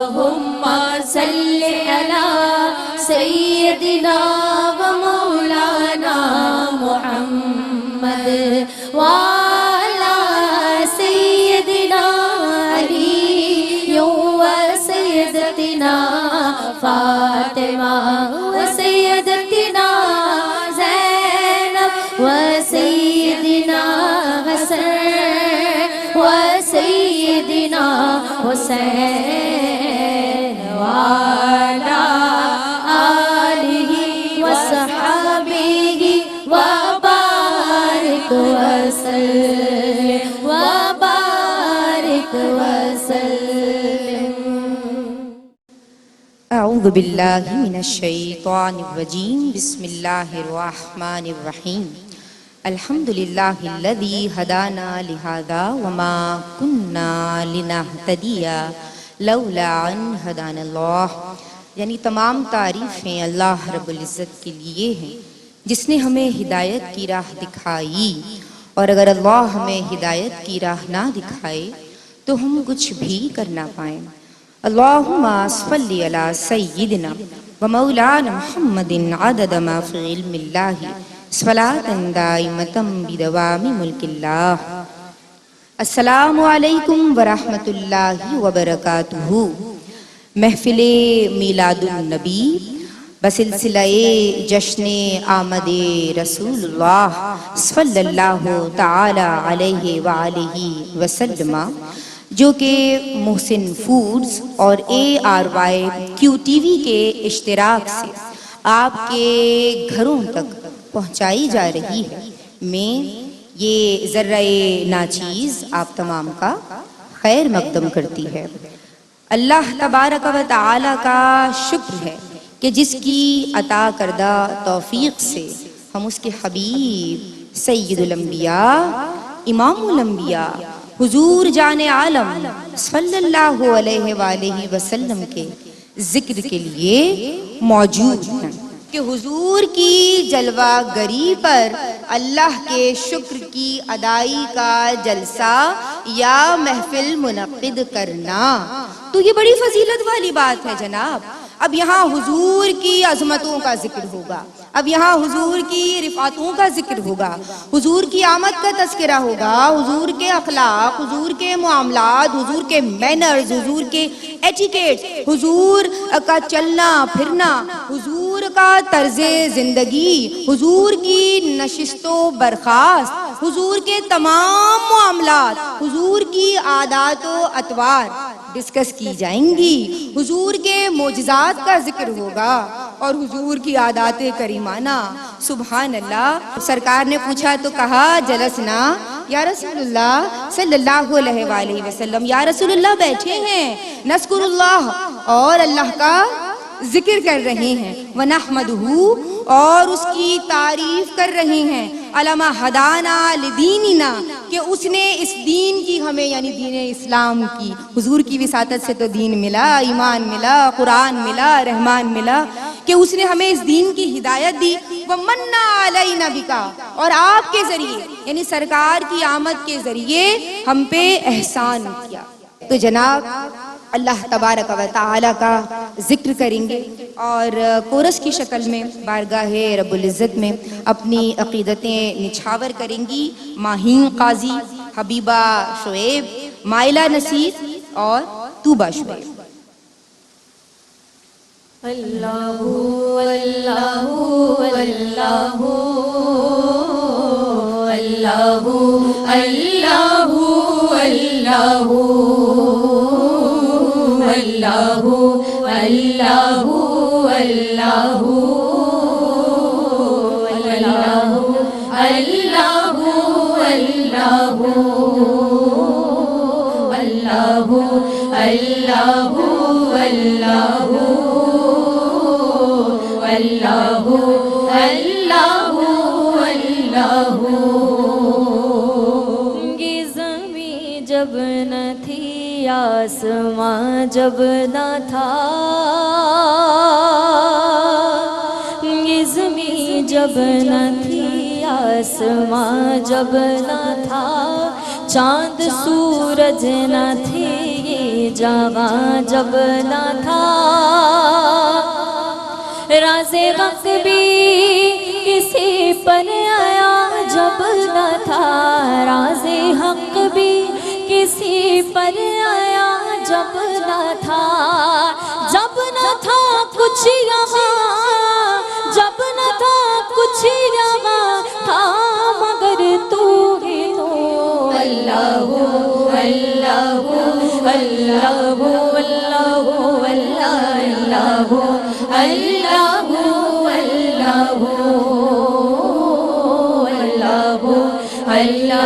اللهم صل على سيدنا ومولانا محمد وعلى سيدنا علي وسيدتنا فاطمة وسيدتنا زينب وسيدنا حسن وسيدنا حسين وعلى آله وصحبه وبارك وسلم وبارك وسلم. اعوذ باللہ من الشیطان الرجیم. بسم اللہ الرحمن الرحیم. الحمد للہ الذی ہدانا لہذا وما کننا لنہتدی لولا ان ہدانا اللہ. یعنی تمام تعریفیں اللہ رب العزت کے لیے ہیں جس نے ہمیں ہدایت کی راہ دکھائی، اور اگر اللہ ہمیں ہدایت کی راہ نہ دکھائے تو ہم کچھ بھی کر نہ پائیں. اللہم صلی علی سیدنا و مولانا محمد عدد ما فی علم اللہ صلاۃ دائمۃ بدوام ملک اللہ. السلام علیکم ورحمۃ اللہ وبرکاتہ. محفل میلاد النبی بسلسلہ جشن آمد رسول اللہ صلی اللہ تعالی علیہ وآلہ وسلم، جو کہ محسن فوڈز اور ARYQTV کے اشتراک سے آپ کے گھروں تک پہنچائی جا رہی ہے، میں یہ ذرہ ناچیز آپ تمام کا خیر مقدم کرتی ہے. اللہ تبارک و تعالی کا شکر ہے کہ جس کی عطا کردہ توفیق سے ہم اس کے حبیب سید الانبیاء امام الانبیاء حضور جان عالم صلی اللہ علیہ وآلہ وسلم کے ذکر کے لیے موجود ہیں کہ حضور کی جلوہ گری پر اللہ کے شکر کی ادائی کا جلسہ یا محفل منعقد کرنا تو یہ بڑی فضیلت والی بات ہے جناب. اب یہاں حضور کی عظمتوں کا ذکر ہوگا، اب یہاں حضور کی رفعتوں کا ذکر ہوگا، حضور کی آمد کا تذکرہ ہوگا، حضور کے اخلاق، حضور کے معاملات، حضور کے مینرز، حضور کے ایٹیکیٹ، حضور کا چلنا پھرنا، حضور کا طرز زندگی، حضور کی نشست و برخاست، حضور کے تمام معاملات، حضور کی عادات و اطوار ڈسکس کی جائیں گی، حضور کے معجزات کا ذکر ہوگا اور حضور کی عادات کریمانہ. سبحان اللہ. سرکار نے پوچھا تو کہا جلسنا یا رسول اللہ صلی اللہ علیہ وآلہ وسلم، یا رسول اللہ بیٹھے ہیں، نذکر اللہ اور اللہ کا ذکر کر رہے ہیں، وَنَحْمَدُهُ اور اس کی تعریف کر رہے ہیں، علامہ ہدانا لدیننا کہ اس نے اس دین کی ہمیں یعنی دین اسلام کی، حضور کی وساطت سے تو دین ملا، ایمان ملا، قرآن ملا، رحمان ملا، کہ اس نے ہمیں اس دین کی ہدایت دی. وَمَنَّ عَلَيْنَا بِكَ اور آپ کے ذریعے یعنی سرکار کی آمد کے ذریعے ہم پہ احسان کیا. تو جناب اللہ تبارک و تعالی کا ذکر کریں گے اور کورس کی شکل میں بارگاہ رب العزت میں اپنی عقیدتیں نچھاور کریں گی ماہین قاضی، حبیبہ شعیب، مائلہ نصیر اور طوبہ شعیب. اللہ اللہ اللہ اللہ اللہ اللہ اللہ اللہ اللہ یہ زمین جب نہ تھی آسماں جب نہ تھا، یہ زمین جب نہ تھی آسماں جب نہ تھا، چاند سورج نہ تھے یہ جگہ جب نہ تھا، راز وقت بھی کسی پر آیا جب نہ تھا، راز حق بھی کسی پر آیا جب نہ تھا، جب نہ تھا کچھ یہاں، جب نہ تھا کچھ یہاں تھا مگر تو ہی تو اللہ اللہ اللہ اللہ اللہ اللہ اللہ اللہ اللہ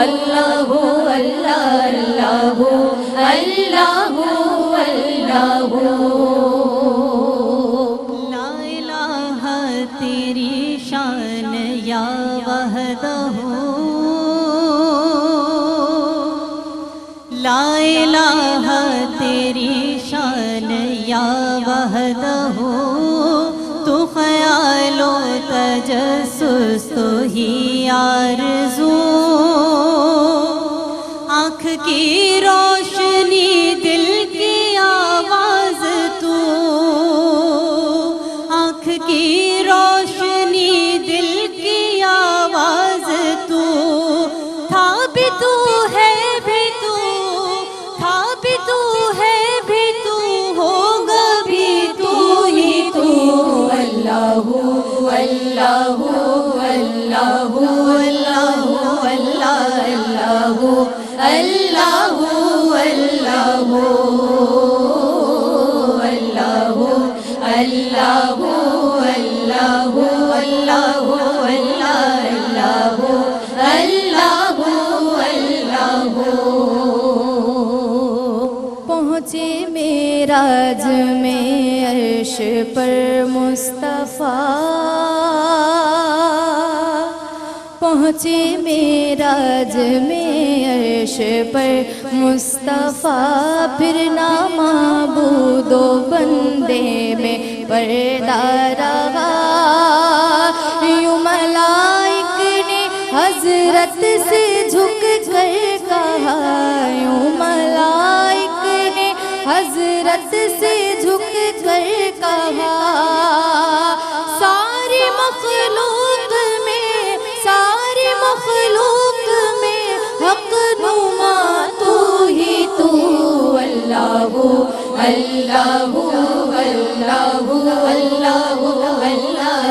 اللہ اللہ اللہ اللہ لا الہ تیری شان یا وحدہ، لا الہ تیری شان یا وحدہ، تو خیال و تجسس تو ہی آرزو، آنکھ کی روشنی دل کی آواز تو، آنکھ کی روشنی دل کی آواز تو، تھا بھی تو ہے بھی تو، تھا بھی تو ہے بھی تو، ہوگا بھی تو ہی تو اللہ اللہ اللہ اللہ اللہ اللہ اللہ اللہ اللہ اللہ پہنچے معراج میں عرش پر مصطفیٰ، پہنچے معراج میں عرش پر مصطفیٰ، پھر نہ معبود و بندے میں پردہ رہا، یوں ملائک نے حضرت سے جھک کر کہا، یوں ملائک نے حضرت سے جھک کر کہا، ساری مخلوق میں، ساری مخلوق میں حق نما تو ہی تو اللہ اللہ اللہ اللہ اللہ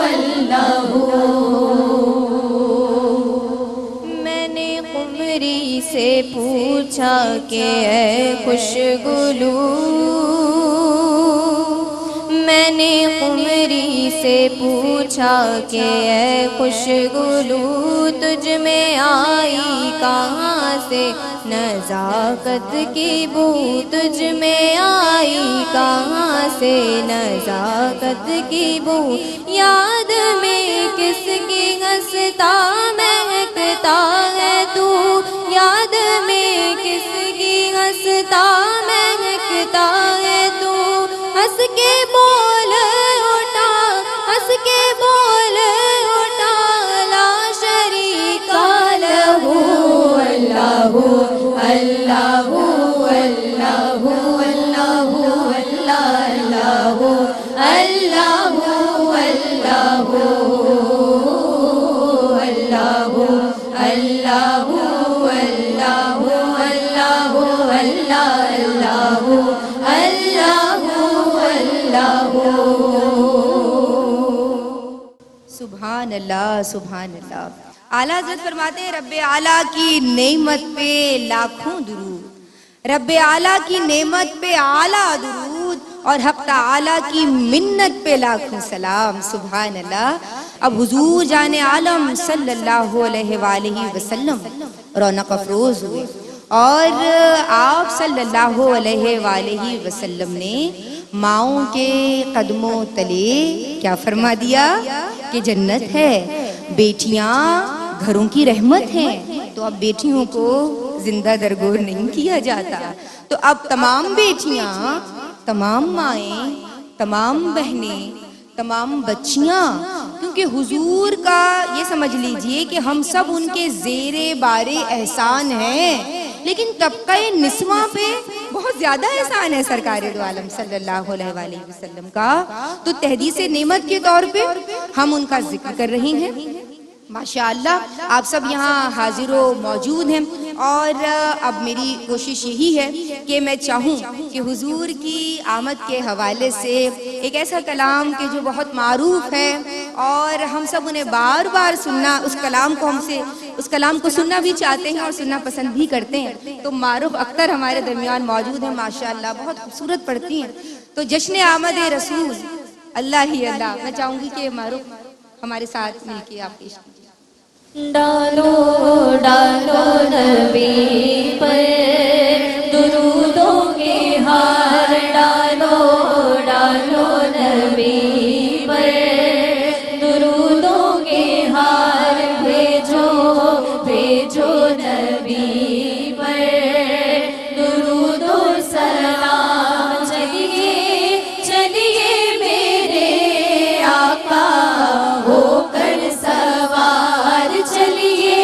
اللہ میں نے قمری سے پوچھا کہ اے خوشگلو، میں نے قمری سے پوچھا کہ اے خوشگلو، تجھ میں آئی کہاں سے نزاکت کی بو، تجھ میں آئی کہاں سے نزاکت کی بو، یاد میں کس کی ہنستا مہکتا ہے تو، یاد میں کس کی ہنستا مہکتا ہے تو، ہنس کے بول اٹھا، ہنس کے بول اٹھا، لا شریک لہ اللہ اللہ اللہ اللہ اللہ اللہ اللہ سبحان اللہ سبحان اللہ۔ اعلیٰ حضرت فرماتے ہیں رب اعلیٰ کی نعمت پہ لاکھوں درود، رب اعلیٰ کی نعمت پہ اعلیٰ درود، اور حق تعالیٰ کی منت پہ لاکھوں سلام۔ سبحان اللہ۔ اب حضور جان عالم صلی اللہ علیہ وآلہ وسلم رونق افروز ہوئے، اور آپ صلی اللہ علیہ وآلہ وسلم نے ماؤں کے قدموں تلے کیا فرما دیا کہ جنت ہے، بیٹیاں گھروں کی رحمت ہیں۔ تو اب بیٹیوں کو زندہ درگور نہیں کیا جاتا۔ تو اب تمام بیٹیاں، تمام مائیں، تمام بہنیں، تمام بچیاں، کیونکہ حضور کا یہ سمجھ لیجئے کہ ہم سب ان کے زیر بار احسان ہیں، لیکن طبقہ نسواں پہ بہت زیادہ احسان ہے سرکار دو عالم صلی اللہ علیہ وآلہ وسلم کا۔ تو تحدیث نعمت کے طور پہ ہم ان کا ذکر کر رہے ہیں۔ ماشاءاللہ آپ سب یہاں حاضر و موجود ہیں، اور اب میری کوشش یہی ہے کہ میں چاہوں کہ حضور کی آمد کے حوالے سے ایک ایسا کلام کہ جو بہت معروف ہے اور ہم سب انہیں بار بار سننا، اس کلام کو سننا بھی چاہتے ہیں اور سننا پسند بھی کرتے ہیں۔ تو معروف اختر ہمارے درمیان موجود ہیں، ماشاءاللہ بہت خوبصورت پڑھتی ہیں۔ تو جشن آمد رسول اللہ ہی اللہ، میں چاہوں گی کہ معروف ہمارے ساتھ مل کے آپ پیش کیجیے۔ ڈالو ڈالو نبی پر درودوں کے ہار، ڈالو ڈالو نبی پر درودوں کے ہار، بھیجو بھیجو نبی پر درود و سلام۔ چلیے چلیے میرے آقا ہو کر سوار، چلیے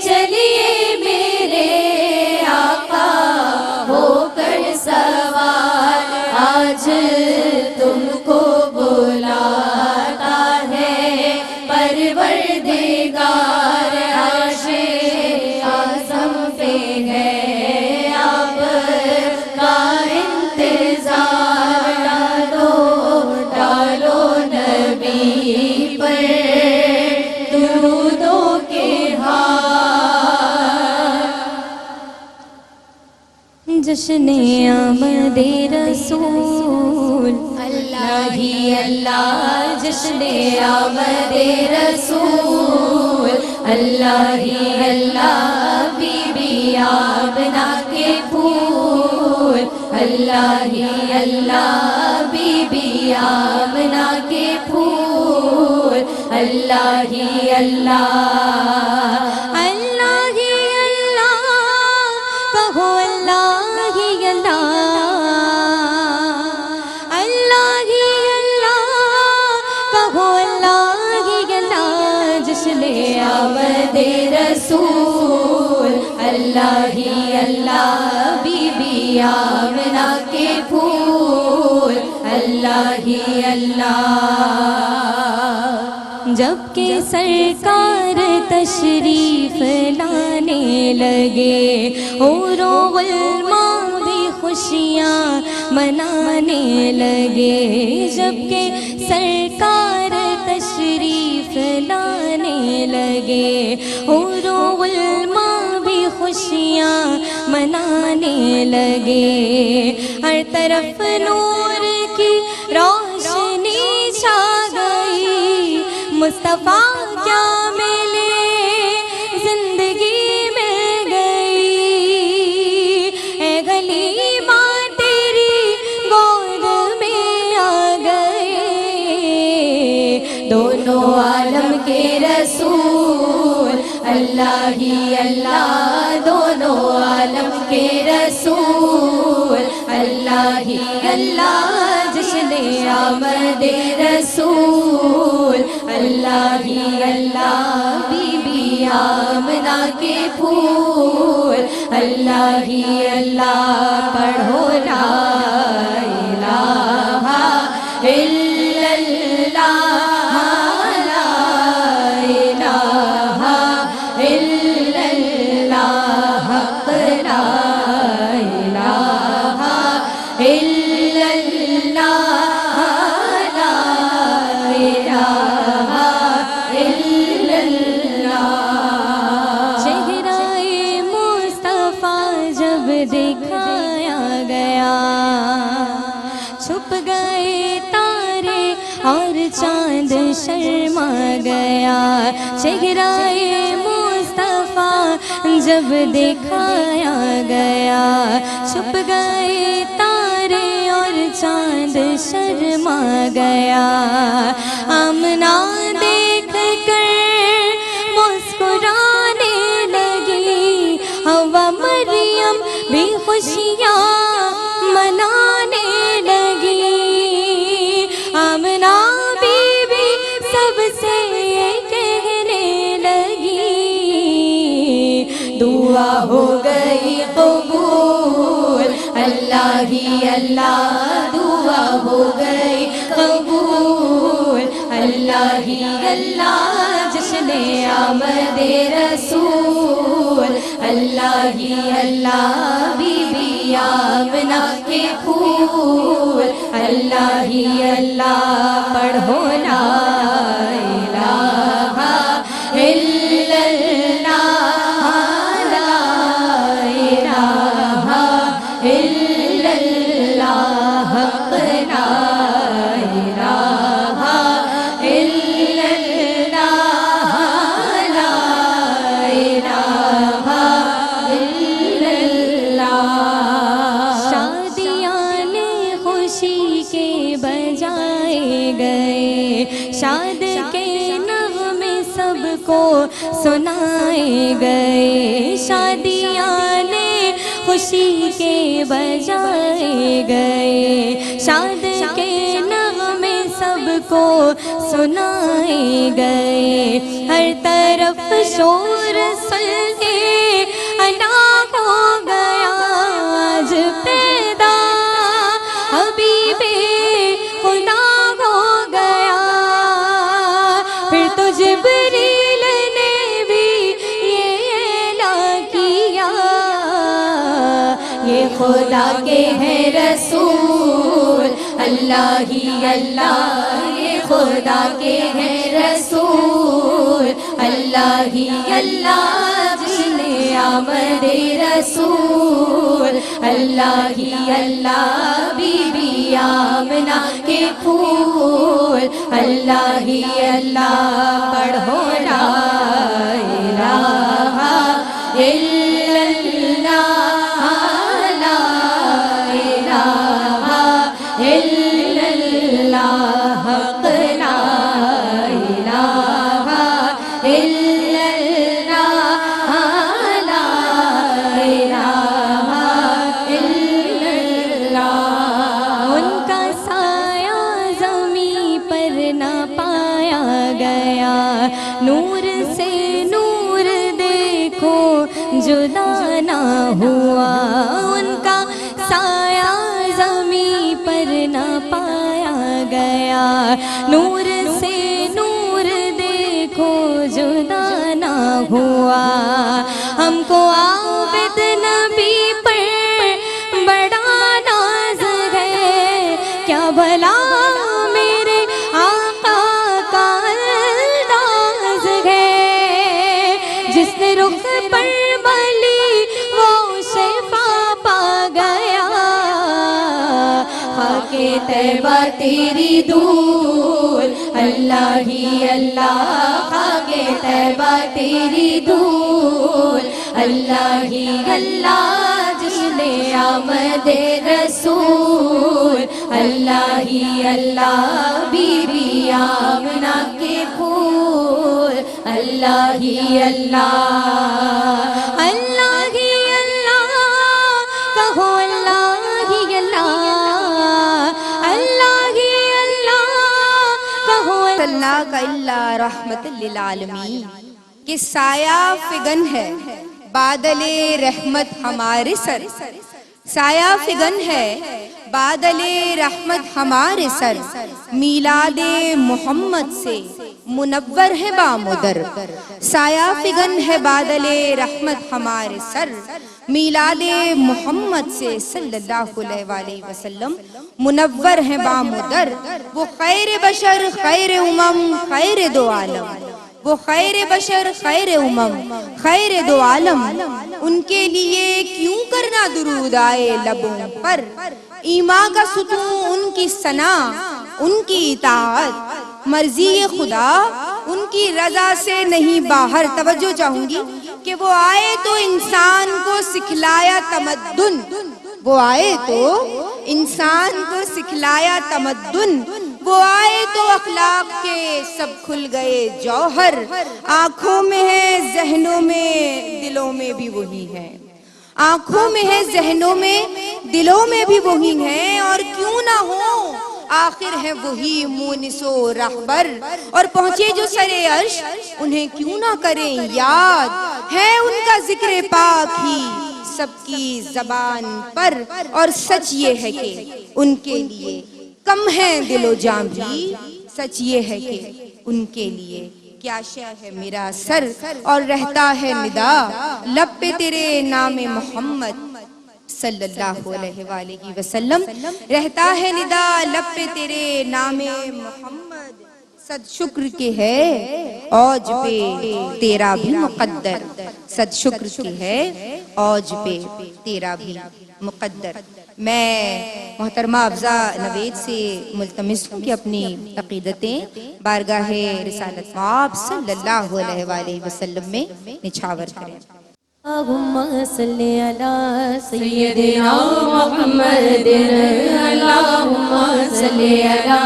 چلیے میرے آقا ہو کر سوار، آج تم کو بلاتا ہے پروردگار، عرش اعظم پہ ہے آپ کا انتظار، ڈالو ڈالو نبی پر درودوں کے ہار۔ جشن آمد رسول اللہ ہی اللہ، جشن آمد رسول اللہ ہی اللہ، بی بی آمنہ کے پھول اللہ ہی اللہ، بی بی آمنہ کے پھول اللہ ہی اللہ، اللہ ہی اللہ، کہو اللہ ہی اللہ، اللہ ہی اللہ، کہو اللہ ہی اللہ، جشن آمد رسول اللہ ہی اللہ، بی بی آمنہ کے پھول اللہ ہی اللہ۔ جب کہ سرکار تشریف لانے لگے، حور و غلمان بھی خوشیاں منانے لگے، جب کہ سرکار تشریف لانے لگے، حور و غلمان بھی خوشیاں منانے لگے، ہر طرف نور کی روشنی چھا گئی، مصطفیٰ کیا ملے زندگی مل گئی، اے غلیمہ تیری گود میں آ گئے، دونوں عالم کے رسول اللہ ہی اللہ، دونوں عالم کے رسول اللہ ہی اللہ، جشن آمد رسول اللہ ہی اللہ، بی بی آمنہ کے پھول اللہ ہی اللہ، پڑھو لا الہ الا اللہ، لا الہ الا اللہ، حق لا الہ الا اللہ، لا الہ الا اللہ۔ چہرہ مصطفیٰ جب دکھایا گیا، چھپ گئے تارے اور چاند شرما گیا، چہرہ مصطفیٰ جب دکھایا گیا، چھپ گئے تارے اور چاند شرما گیا، آمنہ دیکھ کر مسکرانے لگی، ہوا ہی اللہ دعا ہو گئی قبول، اللہ ہی اللہ جشن آمد رسول، اللہ ہی اللہ بی بی آمنہ کے پھول، اللہ ہی اللہ پڑھو لا الہ الا اللہ، لا الہ الا اللہ، حق لا الہ الا اللہ، لا الہ الا اللہ۔ شادیاں خوشی کے بجائے گئے، شاد کے نغمے سب کو سنائے گئے، شادیاں خوشی کے بجائے گئے، شاد کے نغمے سب کو سنائے گئے، ہر طرف شور سلے انا ہو گیا آج پیدا، حبیب خدا ہو گیا، پھر تو جبریل نے بھی یہ اعلان کیا، یہ خدا کے ہیں رسول، اللہ ہی اللہ، یہ خدا کے ہیں رسول، اللہ ہی اللہ جشن آمد رسول، اللہ ہی اللہ بی بی آمنہ کے پھول، اللہ ہی اللہ پڑھو لا الہ الا اللہ، لا الہ الا اللہ، حق لا الہ الا اللہ، لا الہ الا اللہ۔ ان کا سایہ زمین پر نہ پایا گیا، نور سے نور دیکھو جدا نہ ہوا، ان کا سایہ زمین پر نہ پایا گیا، نور سے نور دیکھو جدا نہ ہوا، ہم کو عابد نبی پر بڑا ناز ہے، کیا بھلا میرے آقا کا انداز ہے، جس نے رخ پر بلی وہ شفا پا گیا، خاک طیبہ تیری دھول، اللہ ہی اللہ، خاک طیبہ تیری دھول، اللہ ہی اللہ جشن آمد رسول، اللہ ہی اللہ بی بی آمنہ کے پھول، اللہ ہی اللہ، اللہ ہی اللہ کہو، اللہ ہی اللہ، اللہ ہی اللہ کہو، اللہ کا اللہ رحمت للعالمین، کہ سایہ فگن ہے بادل رحمت ہمارے سر، سایہ فگن ہے بادل رحمت ہمارے سر، میلاد محمد سے منور ہے بامدر، سایہ فگن ہے بادل رحمت ہمارے سر، میلاد محمد سے صلی اللہ علیہ وآلہ وسلم منور ہے بامدر، وہ خیر بشر خیر امم خیر دو عالم، وہ خیر بشر خیر امم خیر دو عالم، ان کے لیے کیوں کرنا درود آئے لبوں پر، ایمان کا ستون ان کی ثنا ان کی اطاعت، مرضی خدا ان کی رضا سے نہیں باہر۔ توجہ چاہوں گی کہ وہ آئے تو انسان کو سکھلایا تمدن، وہ آئے تو انسان کو سکھلایا تمدن، وہ آئے تو اخلاق کے سب کھل گئے جوہر، آنکھوں میں ہے ذہنوں میں دلوں میں بھی وہی ہے، آنکھوں میں ہے ذہنوں میں دلوں میں بھی وہی ہیں، اور کیوں نہ ہو آخر ہے وہی مونس و رہبر، اور پہنچے جو سر عرش انہیں کیوں نہ کریں یاد، ہے ان کا ذکر پاک ہی سب کی زبان پر، اور سچ یہ ہے کہ ان کے لیے کم ہے دل و جاں بھی، سچ یہ ہے کہ ان کے لیے کیا شے ہے میرا سر، اور رہتا ہے ندا لب پہ تیرے نام محمد صلی اللہ علیہ وآلہ وسلم، رہتا ہے ندا لب پہ تیرے نام محمد، صد شکر کے ہے اوج پہ تیرا بھی مقدر، صد شکر کے ہے اوج پہ تیرا بھی مقدر۔ میں محترمہ افضہ نوید سے ملتمس ہوں کہ اپنی عقیدتیں بارگاہ رسالت مآب صلی اللہ علیہ وآلہ وسلم میں نچھاور کریں۔ اللہم صلی علی سیدنا محمد، اللہم صلی علی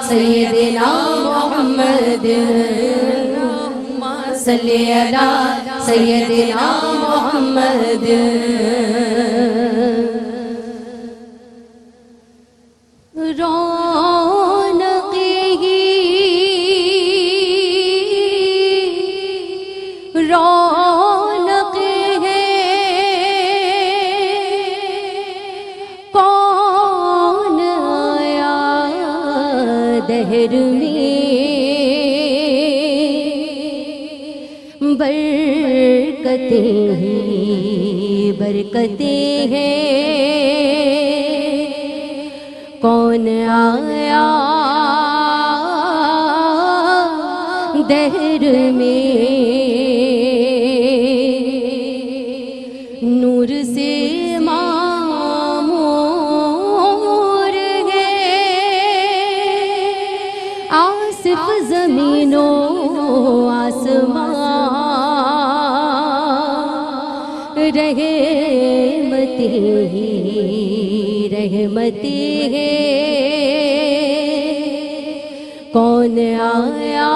سیدنا محمد، اللہم صلی علی سیدنا محمد۔ رونق ہے کون آیا دہر میں، برکتیں ہی برکتیں ہیں، کون آیا دہر میں، نور سے معمور ہے آصف زمین و آسمان، رحمتی ہی رحمتی ہے، کون آیا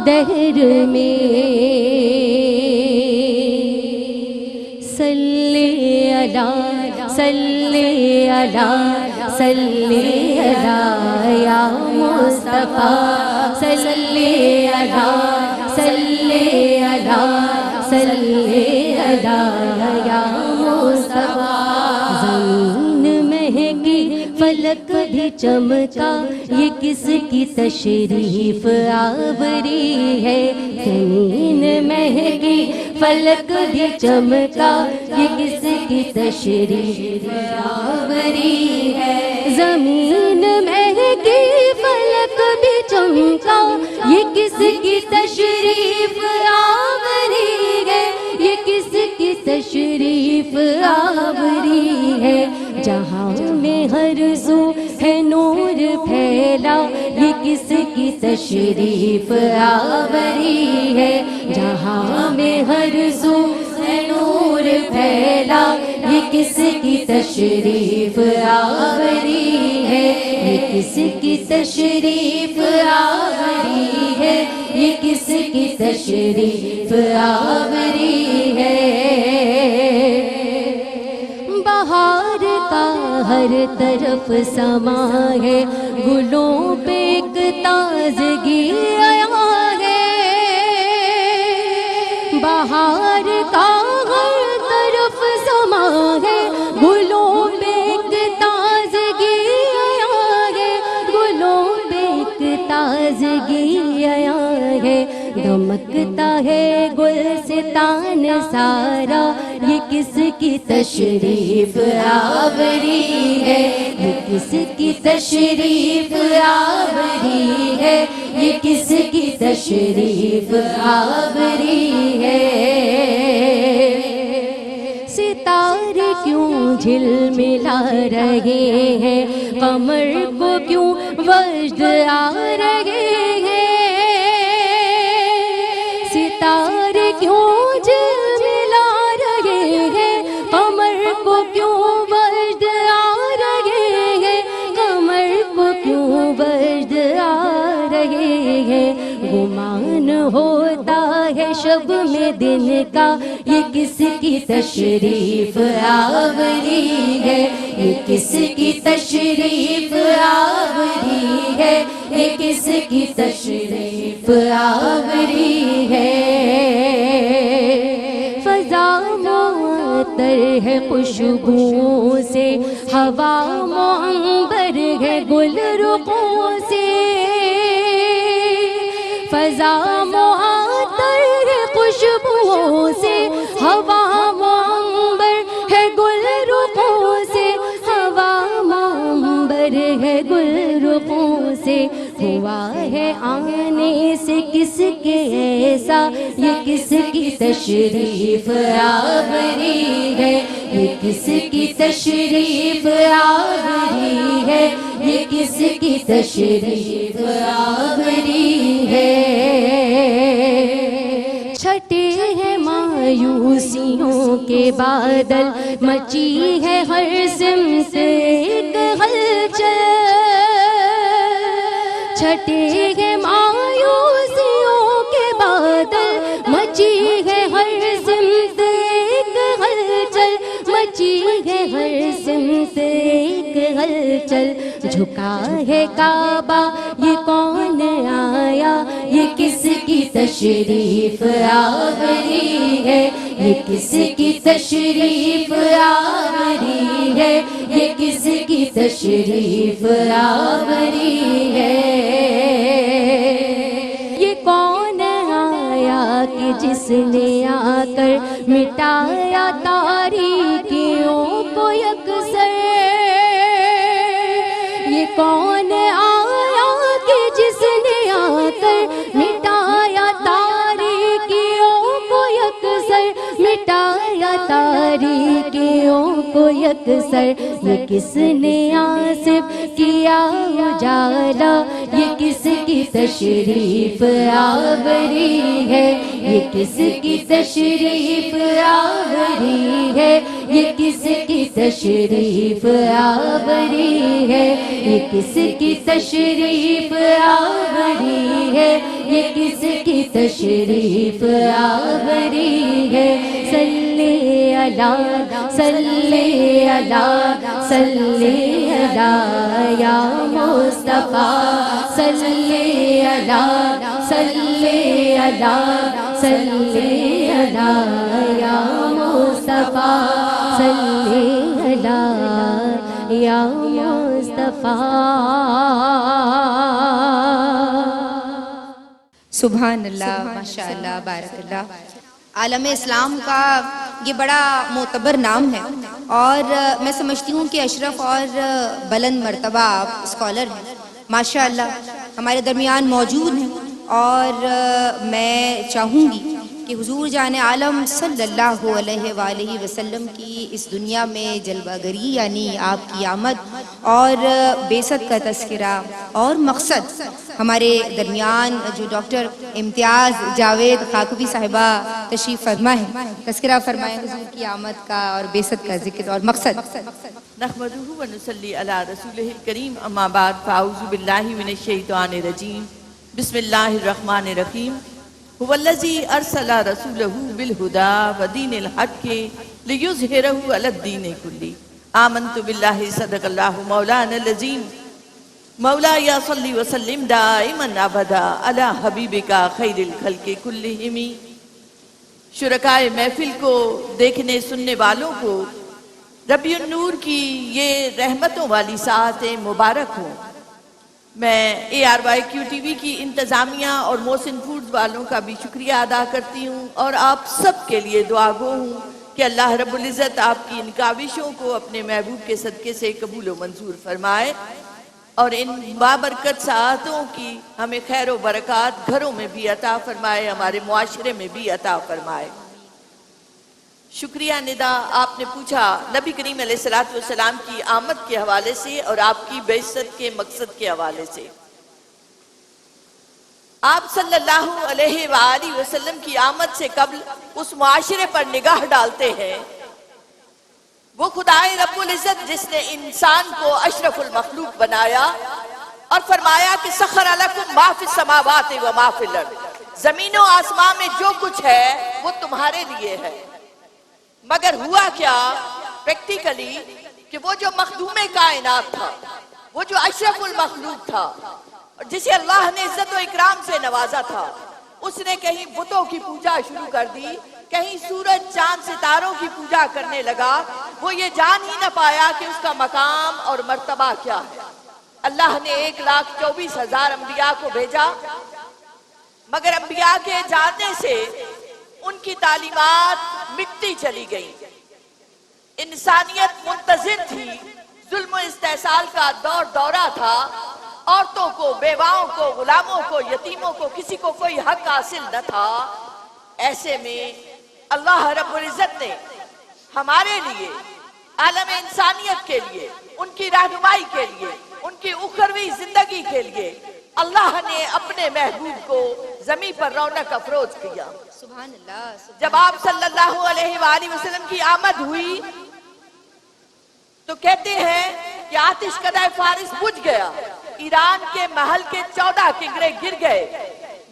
دہر میں، صلی علی صلی علی صلی علی یا مصطفیٰ، صلی علی صلی علی صلی علی یا مصطفیٰ۔ زمین مہنگی فلک بھی چمکا، یہ کس کی تشریف آوری ہے، زمین مہنگی فلک بھی چمکا، یہ کس کی تشریف آوری ہے، زمین مہنگی فلک بھی چمکا، یہ کس کی تشریف آوری ہے، یہ کس کی تشریف آوری ہے، جہاں میں ہر سو ہے نور پھیلا، یہ کس کی تشریف آوری ہے، جہاں میں ہر سو ہے نور پھیلا، یہ کس کی تشریف آوری ہے، یہ کس کی تشریف آوری ہے، یہ کس کی تشریف آوری ہے، بہار کا ہر طرف سما ہے، گلوں پہ ایک تازگی آیا ہے، بہار کا ہر طرف سما ہے، گلوں پہ ایک تازگی آیا ہے، گلوں پہ ایک تازگی آیا ہے، دمکتا ہے گلستان سارا، یہ کس کی تشریف آوری ہے، یہ کس کی تشریف آوری ہے، یہ کس کی تشریف آوری ہے، ستارے کیوں جھلملا رہے ہیں، قمر کو کیوں وجد آ رہے ہیں، ستارے کیوں جھلملا رہے ہیں، قمر کو کیوں وجد آ رہے ہیں، قمر کو کیوں وجد آ رہے ہیں، گمان ہوتا ہے شب میں دن کا، یہ کس کی تشریف آوری ہے، یہ کس کی تشریف آوری ہے، یہ کس کی تشریف آوری ہے۔ معطر ہے خوشبوؤں سے، ہوا معمبر ہے گل رخوں سے، فضا معطر ہے خوشبوؤں سے، ہوا معمبر ہے گل رخوں سے، ہوا معمبر ہے گل رخوں سے، ہوا ہے آنے سے کس کے ایسا، یہ کس کی تشریف آوری ہے، یہ کس کی تشریف آوری ہے، یہ کس کی تشریف آوری ہے۔ چھٹے ہیں مایوسیوں کے بادل، مچی ہے ہر سمت ایک ہلچل، چھٹے ہیں مایوسیوں کے بادل، مچی ہے ہر سمت ایک ہلچل، مچی ہے ہر سمت ایک ہلچل، جھکا ہے کعبہ یہ کون آیا، یہ کس کی تشریف آوری ہے، یہ کس کی تشریف آوری ہے، یہ کس کی تشریف آوری ہے۔ یہ کون آیا کہ جس نے آ کر مٹایا تاریکیوں کو یکسر، یہ کون آیا کہ جس نے آ کر مٹایا تاریکیوں کو یکسر، مٹایا تاریکیوں کو یکسر، یہ کس نے آصف کیا اجالا، یہ کس کی تشریف آوری ہے، یہ کس کی تشریف آوری ہے، یہ کس کی تشریف آوری ہے، یہ کس کی تشریف آوری ہے، یہ کس کی تشریف آوری ہے۔ صلی علی صلی علی صلی علی یا مصطفیٰ، صلی علی صلی علی صلی علی یا مصطفیٰ، صلی علی یا مصطفیٰ۔ سبحان اللہ، ماشاء اللہ، بارک اللہ۔ عالم اسلام کا یہ بڑا معتبر نام ہے، اور میں سمجھتی ہوں کہ اشرف اور بلند مرتبہ آپ اسکالر ہیں، ماشاء اللہ ہمارے درمیان موجود ہیں، اور میں چاہوں گی کہ حضور جان عالم صلی اللہ علیہ وآلہ وسلم کی اس دنیا میں جلوہ گری یعنی آپ کی آمد اور بعثت کا تذکرہ اور مقصد ہمارے درمیان جو ڈاکٹر امتیاز جاوید خاکوی صاحبہ تشریف فرما ہے، تذکرہ فرمائیں حضور کی آمد کا اور بعثت کا ذکر اور مقصد۔ نحمدہ و نصلی علی رسولہ الکریم، اما بعد، فاعوذ باللہ من الشیطان الرجیم، بسم اللہ الرحمن الرحیم۔ هو الذی ارسل رسولہ بالہدی ودین الحق لیظہرہ علی الدین کلہ، آمنت باللہ صدق اللہ مولانا العظیم۔ مولا یا صلی وسلم دائما ابدا علی حبیبک خیر الخلق کلہم۔ شرکائے محفل کو، دیکھنے سننے والوں کو ربیع النور کی یہ رحمتوں والی ساعتیں مبارک ہوں۔ میں ARYQ TV کی انتظامیہ اور محسن فوڈز والوں کا بھی شکریہ ادا کرتی ہوں، اور آپ سب کے لیے دعا گو ہوں کہ اللہ رب العزت آپ کی ان کاوشوں کو اپنے محبوب کے صدقے سے قبول و منظور فرمائے، اور ان بابرکت ساعتوں کی ہمیں خیر و برکات گھروں میں بھی عطا فرمائے، ہمارے معاشرے میں بھی عطا فرمائے۔ شکریہ ندا، آپ نے پوچھا نبی کریم علیہ السلام کی آمد کے حوالے سے اور آپ کی بعثت کے مقصد کے حوالے سے۔ آپ صلی اللہ علیہ وآلہ وسلم کی آمد سے قبل اس معاشرے پر نگاہ ڈالتے ہیں، وہ خدائے رب العزت جس نے انسان کو اشرف المخلوق بنایا اور فرمایا کہ سخر لکم ما فی السماوات و ما فی الارض، زمین و آسمان میں جو کچھ ہے وہ تمہارے لیے ہے۔ مگر ہوا کیا پریکٹیکلی کہ وہ جو مخدوم کائنات تھا، وہ جو اشرف المخلوق تھا، جسے اللہ نے عزت و اکرام سے نوازا تھا، اس نے کہیں بتوں کی پوجا شروع کر دی، کہیں سورج چاند ستاروں کی پوجا کرنے لگا، وہ یہ جان ہی نہ پایا کہ اس کا مقام اور مرتبہ کیا ہے۔ اللہ نے 1,24,000 انبیاء کو بھیجا، مگر انبیاء کے جانے سے ان کی تعلیمات مٹتی چلی گئی۔ انسانیت منتظر تھی، ظلم و استحصال کا دورہ تھا، عورتوں کو، بیواؤں کو، غلاموں کو، یتیموں کو، کسی کو کوئی حق حاصل نہ تھا۔ ایسے میں اللہ رب العزت نے ہمارے لیے، عالم انسانیت کے لیے، ان کی رہنمائی کے لیے، ان کی اخروی زندگی کے لیے اللہ نے اپنے محبوب کو زمین پر رونق افروز کیا۔ سبحان اللہ۔ جب آپ صلی اللہ علیہ وآلہ وسلم کی آمد ہوئی تو کہتے ہیں کہ آتش کدہ فارس بجھ گیا، ایران کے محل کے 14 کنگرے گر گئے،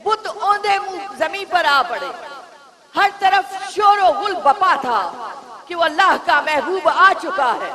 بت اوندے منہ زمین پر آ پڑے، ہر طرف شور و غل بپا تھا کہ وہ اللہ کا محبوب آ چکا ہے۔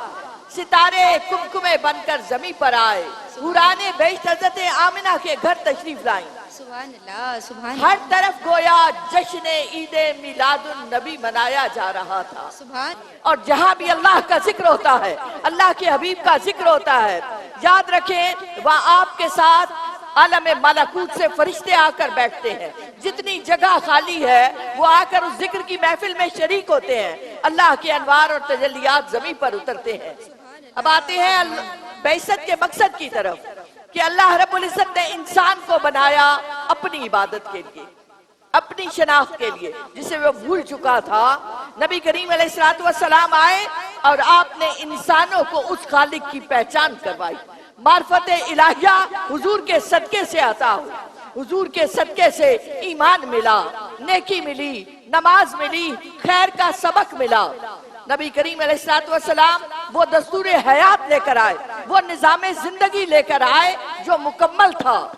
ستارے کمکمے بن کر زمین پر آئے، حوران بہشت حضرت آمنہ کے گھر تشریف لائیں۔ سبحان اللہ، سبحان اللہ۔ ہر طرف گویا جشن عید میلاد النبی منایا جا رہا تھا۔ سبحان۔ اور جہاں بھی اللہ کا ذکر ہوتا ہے، اللہ کے حبیب کا ذکر ہوتا ہے، یاد رکھیں وہاں آپ کے ساتھ عالم ملکوت سے فرشتے آ کر بیٹھتے ہیں۔ جتنی جگہ خالی ہے وہ آ کر اس ذکر کی محفل میں شریک ہوتے ہیں، اللہ کے انوار اور تجلیات زمین پر اترتے ہیں۔ اب آتے ہیں بعثت کے مقصد کی طرف کہ اللہ رب العزت نے انسان کو بنایا اپنی عبادت کے لیے، اپنی شناخت کے لیے، جسے وہ بھول چکا تھا۔ نبی کریم علیہ السلام آئے اور آپ نے انسانوں کو اس خالق کی پہچان کروائی۔ معرفت الہیہ حضور کے صدقے سے عطا ہو، حضور کے صدقے سے ایمان ملا، نیکی ملی، نماز ملی، خیر کا سبق ملا۔ نبی کریم علیہ السلام وہ دستور حیات لے کر آئے، وہ نظام زندگی لے کر آئے جو مکمل تھا،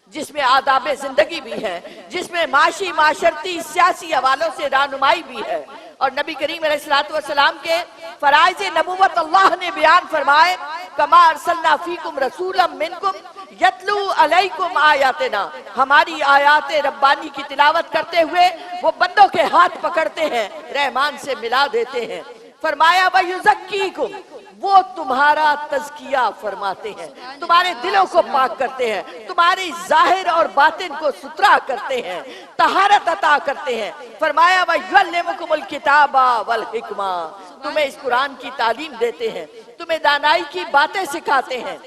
جس میں آداب زندگی بھی ہے، جس میں معاشی، معاشرتی، سیاسی حوالوں سے رہنمائی بھی ہے۔ اور نبی کریم علیہ السلام کے فرائض نبوت اللہ نے بیان فرمائے، کما ارسلنا فیکم رسولا منکم یتلو علیکم آیاتنا۔ ہماری آیات ربانی کی تلاوت کرتے ہوئے وہ بندوں کے ہاتھ پکڑتے ہیں، رحمان سے ملا دیتے ہیں۔ فرمایا وَيُزَكِّيكُمْ، وہ تمہارا تزکیہ فرماتے ہیں، تمہارے دلوں کو پاک کرتے ہیں، تمہاری ظاہر اور باطن کو ستھرا کرتے ہیں، طہارت عطا کرتے ہیں۔ فرمایا وَيُعَلِّمُكُمُ الْكِتَابَ وَالْحِكْمَةَ، تمہیں اس قرآن کی تعلیم دیتے ہیں، تمہیں دانائی کی باتیں سکھاتے ہیں۔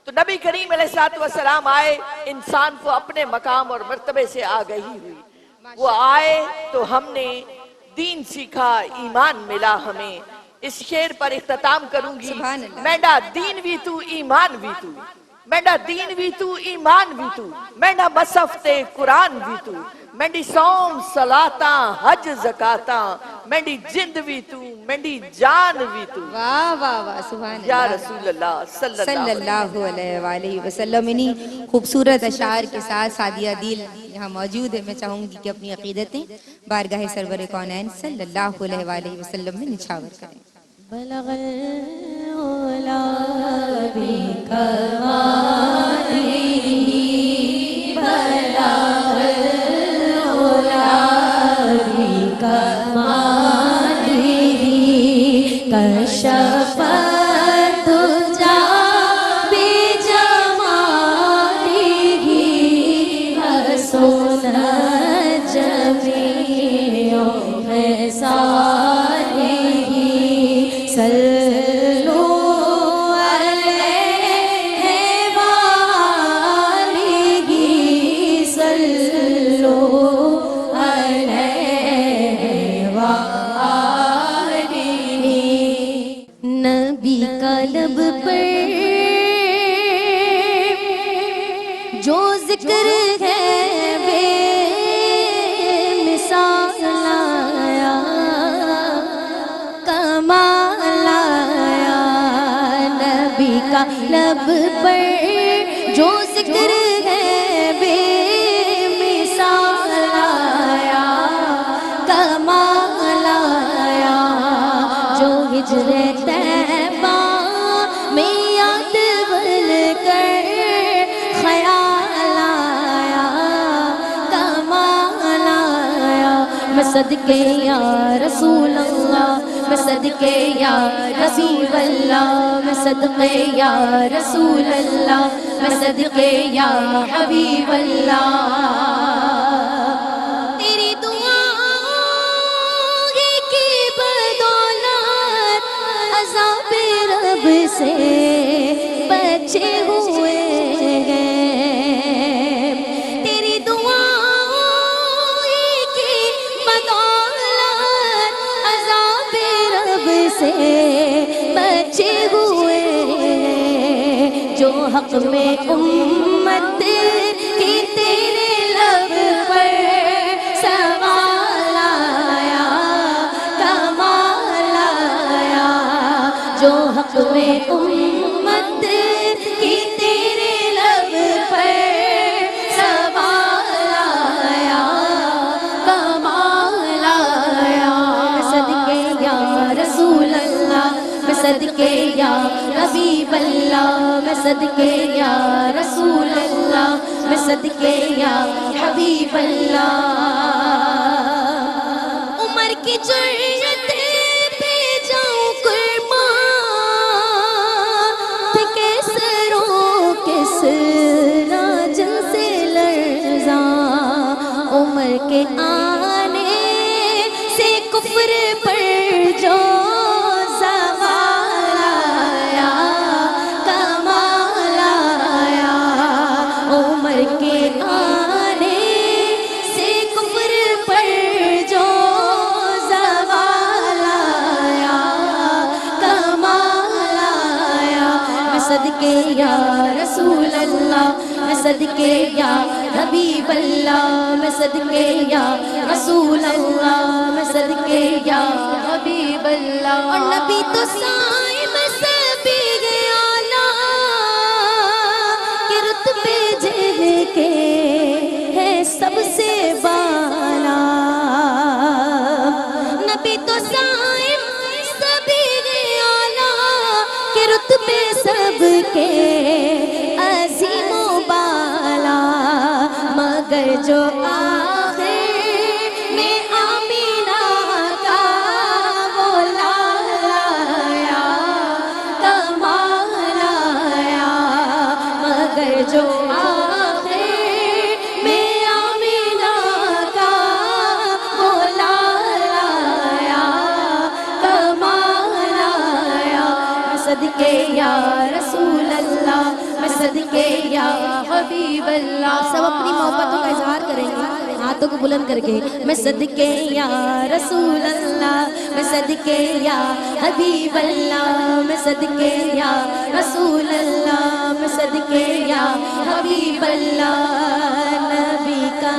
تو نبی کریم علیہ السلام آئے، انسان کو اپنے مقام اور مرتبے سے آگہی ہوئی۔ وہ آئے تو ہم نے دین سیکھا، ایمان ملا ہمیں۔ اس شعر پر اختتام کروں گی۔ مینڈا دین بھی تو ایمان بھی تو، مینڈا دین بھی تو ایمان بھی تو، مینڈا مصحف تے قرآن بھی تو، مینڈی سوم صلاتاں حج زکاتاں، مینڈی جند بھی تو، مینڈی جان بھی تو۔ واہ واہ واہ، سبحان اللہ یا رسول اللہ صلی اللہ علیہ وآلہ وسلم۔ انہی خوبصورت اشعار کے ساتھ سعدیہ دل یہاں موجود ہے۔ میں چاہوں گی کہ اپنی عقیدتیں بارگاہ سرور کونین صلی اللہ علیہ وآلہ وسلم میں نچھاور کریں۔ بلغ العلا بکماله، بلغ العلا بکماله، کشف الدجى بجماله، حسن جميع خصاله، صلوا علیہ وآلہ، صلوا علیہ وآلہ۔ نبی کا لب پر جو ذکر ہے بے مثال آیا، کمال آیا۔ نبی کا لب پر جو ذکر ہے بے مثال آیا، کمال آیا۔ جو ہجر طیبہ میں یاد بن کر خیال آیا، کمال آیا۔ صدقے یا رسول اللہ میں صدقے یا حبیب اللہ میں صدقے یا رسول اللہ میں صدقے یا حبیب اللہ تیری دعاؤں کی بدولت عذاب رب سے بچے ہوئے ہیں تیری دعاؤں کی بدولت عذاب رب سے بچے ہوئے ہیں جو حق میں امت کی تیرے لب پر سوال آیا کمال آیا جو حق میں امت کی تیرے لب پر سوال آیا کمال آیا میں صدقے یا رسول اللہ میں صدقے یا حبیب اللہ میں صدقے یا رسول اللہ میں صدقے یا حبیب اللہ عمر کی جرت پہ جاؤں قربان تھے کیسروں کس راجن سے لرزاں عمر کے آنے سے کفر پر جو زوال آیا کمال آیا عمر کے آنے سے کفر پر جو زوال آیا کمال آیا میں صدقے یا رسول اللہ میں صدقے یا حبیب اللہ میں صدقے یا رسول اللہ میں صدقے یا حبیب اللہ اور نبی تو صائم سبھی اعلیٰ کہ رتبے جن کے ہے سب سے بالا نبی تو صائم سبھی اعلیٰ کہ رتبے سب کے عظیم و بالا مگر جو آخر میں آمینہ کا وہ لال آیا کمال آیا مگر جو آخر میں آمینہ کا وہ لال آیا کمال آیا میں صدقے یا رسول اللہ میں صدقے یا حبیب اللہ سب اپنی محبتوں کا اظہار کریں گے ہاتھوں کو بلند کر کے میں صدقے یا رسول اللہ میں صدقے یا حبیب اللہ میں صدقے یا رسول اللہ میں صدقے یا حبیب اللہ نبی کا